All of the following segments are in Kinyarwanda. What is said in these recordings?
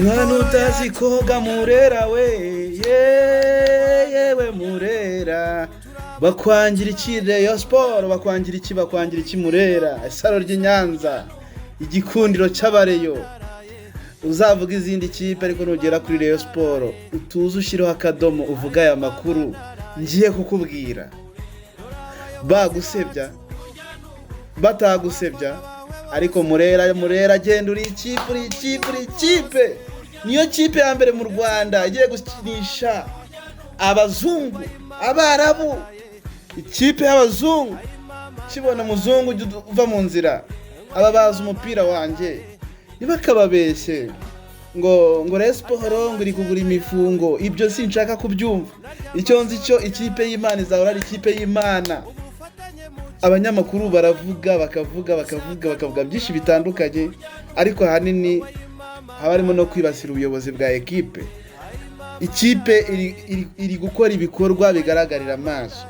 mwana utazi koga Murera we, yewe Murera, bakwangira iki Rayon Sport, bakwangira iki Murera, isaro ry'Inyanza, igikundiro cy'abareyo. Uzavuga izindi kipe ariko nugera kuri Rayon Sport utuze ushiriho akadomo uvuga aya makuru ngiye kukubwira. Bagusebya batagusebya ariko Murera genda uri ikipe niyo kipe ya mbere mu Rwanda igiye gukinisha abazungu, abarabu. Ikipe y'abazungu kibona muzungu uva mu nzira ababaza umupira wanjye ntibakababeshye ngo Rayon Sport ngo iri kugura imifungo. Ibyo sinshaka kubyumva. Icyo nzi cyo ikipe y'Imana izahora ari ikipe y'Imana. Abanyamakuru baravuga bakavuga byinshi bitandukanye, ariko hanini habarimo no kwibasira ubuyobozi bwa ekipe. Ikipe iri gukora ibikorwa bigaragarira amaso.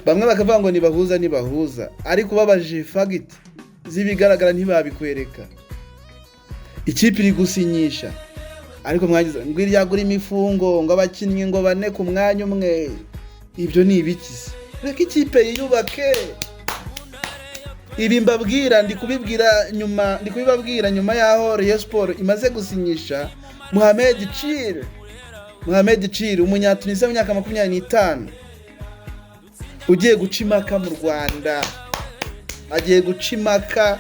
Bamwe bakavuga ngo nibahuza, ariko babajije fagiti zibigaragara ntibabikwereka. Ikipe iri gusinyisha, ariko mwagize ngo iryagura imifungo, ngo abakinnyi ngo bane ku mwanya umwe. Ibyo ni ibikize. Reka ikipe yiyubake. Ibi mbabwira ndi kubibabwira nyuma yaho Rayon Sport imaze gusinyisha Mohamed Chir, umunyatunisia w'imyaka 25, ugiye guca impaka mu Rwanda. Agiye guca impaka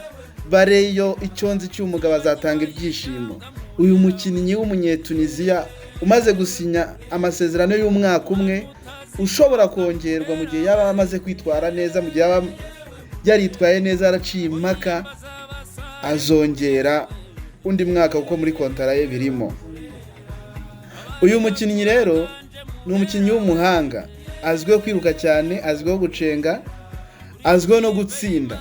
bareyo icyonzi cy'umugabo azatanga ibyishimo. Uyu mukinnyi w'umunyetunisia umaze gusinya amasezerano y'umwaka umwe, ushobora kongerwa mu gihe yaba amaze kwitwara neza, mu gihe yaba yaritwaye neza araciye impaka, azongera undi mwaka kuko muri kontara ye birimo. Uyu mukinnyi rero ni umukinnyi w'umuhanga, azwiho kwiruka cyane, azwiho gucenga, azwiho no gutsinda.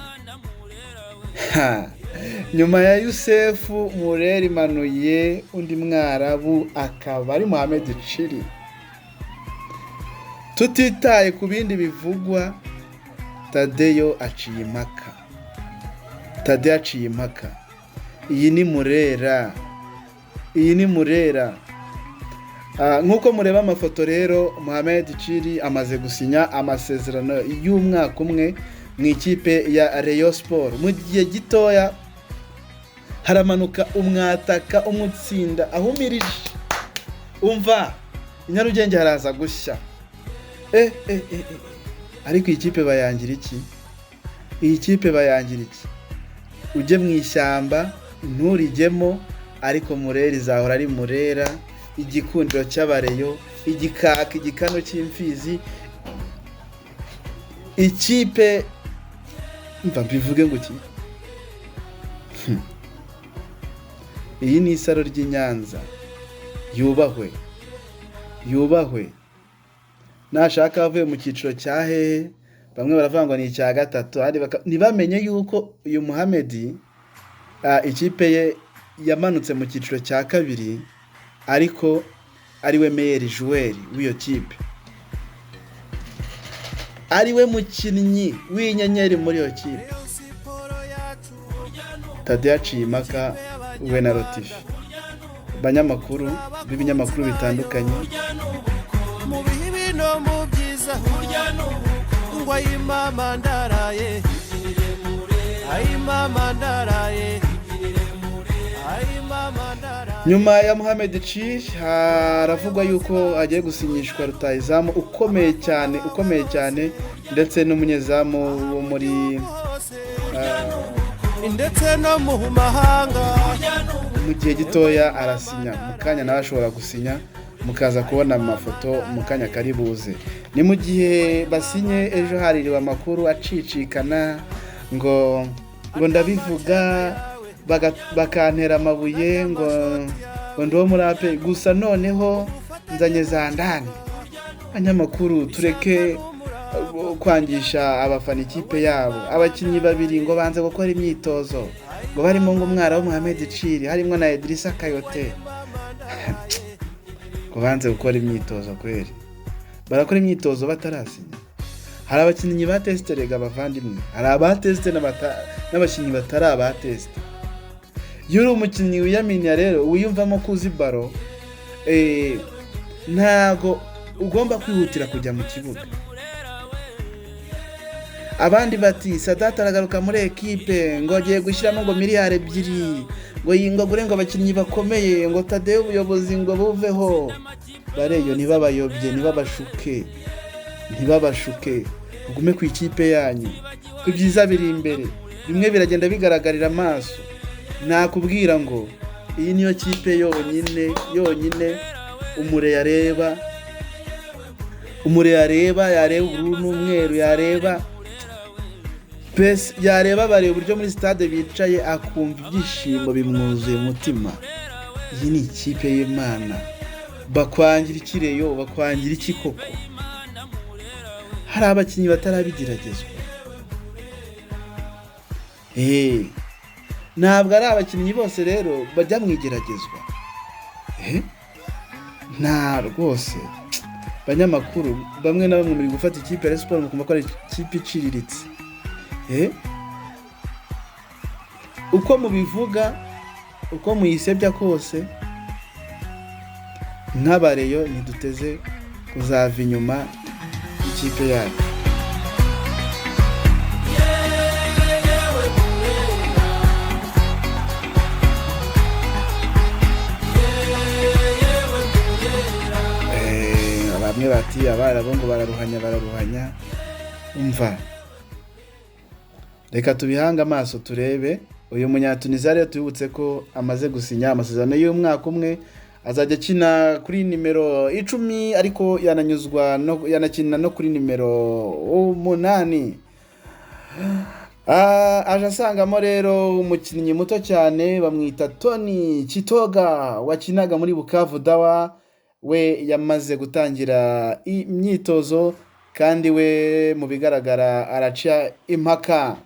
Nyuma ya Youssef, Murera imanuye undi mwarabu akaba ari Mohamed Chir. Tutitaye ku bindi bivugwa, Tadeyo aciye impaka. Iyi ni Murera. Nkuko mureba amafoto rero, Mohamed Chir amaze gusinya amasezerano y'umwaka umwe mu ikipe ya Rayon Sport. Mu gihe gitoya haramanuka umwataka umutsinda ahumirije. Umva, Nyarugenge haraza gushya. Ariko iyi kipe bayangira iki? Ujye mu ishyamba nturijyemo, ariko Murera izahora ari Murera, igikundiro cy'abareyo, igikano cy'imfizi. Ikipe mva mbivuge ngo iki? Iyi ni isaro ry'Inyanza. Yubahwe. Nashaka avuye mu cyiciro cya hehe, bamwe baravuga ngo ni icya gatatu, ntibamenye yuko uyu Mohamed ikipe ye yamanutse mu cyiciro cya kabiri, ariko ariwe meilleur joueur w'iyo kipe, ariwe mukinnyi w'inyenyeri muri iyo kipe. Tadeyo aciye impaka we na Rotifi. Banyamakuru b'ibinyamakuru bitandukanye, mu bibi no mu byiza ngo ayimama ndaraye, nyuma ya Mohamed Chir haravugwa yuko agiye gusinyishwa rutahizamu ukomeye cyane ndetse n'umunyezamu wo muri ndetse no mu mahanga. Mu gihe gitoya arasinya, mu kanya nawe ashobora gusinya, mukaza kubona amafoto mu kanya kari buze. Ni mu gihe basinye ejo haririwe amakuru acicikana ngo ndabivuga bakantera amabuye ngo ndiwo muri ape. Gusa noneho nzanye za ndani. Abanyamakuru tureke kwangisha abafana ikipe yabo. Abakinnyi babiri ngo banze gukora imyitozo, ngo barimo ngo umwara wa Mohamed Chir, harimo na Idrissa Kayote. Ngo banze gukora imyitozo kweri. Barakora imyitozo batarasinya. Hari abakinnyi batesiterega abavandimwe, hari abatesite n'abakinnyi batari abatesite. iyo uri umukinnyi wiyaminiya rero wiyumvamo kuzi baro ntago ugomba kwihutira kujya mu kibuga. Abandi bati Sadat aragaruka muri ekipe ngo agiye gushyiramo ngo miliyari 2 ngo yingagure ngo abakinnyi bakomeye ngo Tadeo ubuyobozi ngo buveho. Bareyo ntibabayobye ntibabashuke ugume ku ikipe yanyu ko byiza biri imbere, bimwe biragenda bigaragarira amaso. Nakubwira ngo iyi niyo kipe yonyine umure yareba ubururu n'umweru, yareba bareba uburyo muri stade bicaye akumva ibyishimo bimwuzuye umutima. Iyi ni ikipe y'Imana. Bakwangira ikireyo, bakwangira iki koko? Hari abakinnyi batarabigeragezwa. Ntabwo ari abakinnyi bose rero bajya mwigeragezwa. Nta rwose banyamakuru bamwe na bamwe muri gufata ikipe ya Sport mukumva ko ari ikipe iciriritse. Uko mubivuga, uko muyisebya kose, nk'abareyo ntiduteze kuzava inyuma ikipe yacu. Bamwe bati abarabu ngo bararuhanya. Umva, reka tubihanga amaso turebe. Uyu munyatuniziya rero tubibutse ko amaze gusinya amasezerano y'umwaka umwe, azajya akina kuri nimero 10 ariko yanakina no kuri nimero 8. Aje asangamo rero umukinnyi muto cyane bamwita Tony Chitoga wakinaga muri Bukavu Dawa. We yamaze gutangira imyitozo kandi we mu bigaragara araca impaka.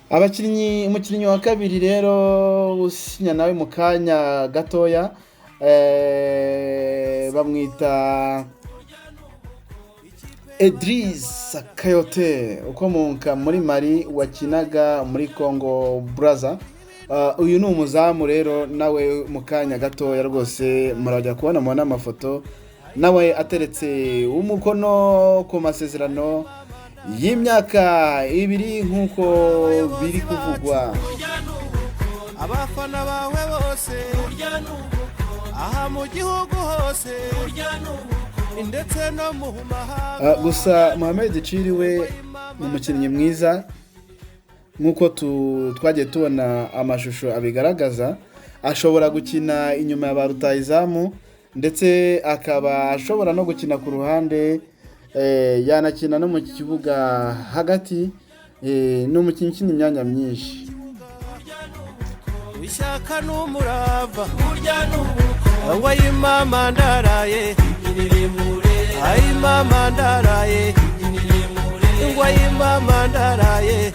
Umukinnyi wa kabiri rero usinya nawe mu kanya gatoya bamwita Idriss Kayote ukomoka muri Mali wakinaga muri Congo Brazza. Uyu ni umuzamu rero nawe mu kanya gatoya rwose murajya kubona mu n'amafoto nawe ateretse umukono ku masezerano y'imyaka 2 nkuko biri kuvugwa. Abafana bawe bose aha mu gihugu hose ndetse no mu mahanga. Gusa Mohamed Chiriwe ni umukinnyi mwiza nkuko twagiye tubona amashusho abigaragaza. Ashobora gukina inyuma ya barutayizamu ndetse akaba ashobora no gukina ku ruhande, yanakina no mu kibuga hagati. N'umukinnyi ukina imyanya myinshi. Wishaka n'umurava wayimama ndaraye ayimama ndaraye wayimama ndaraye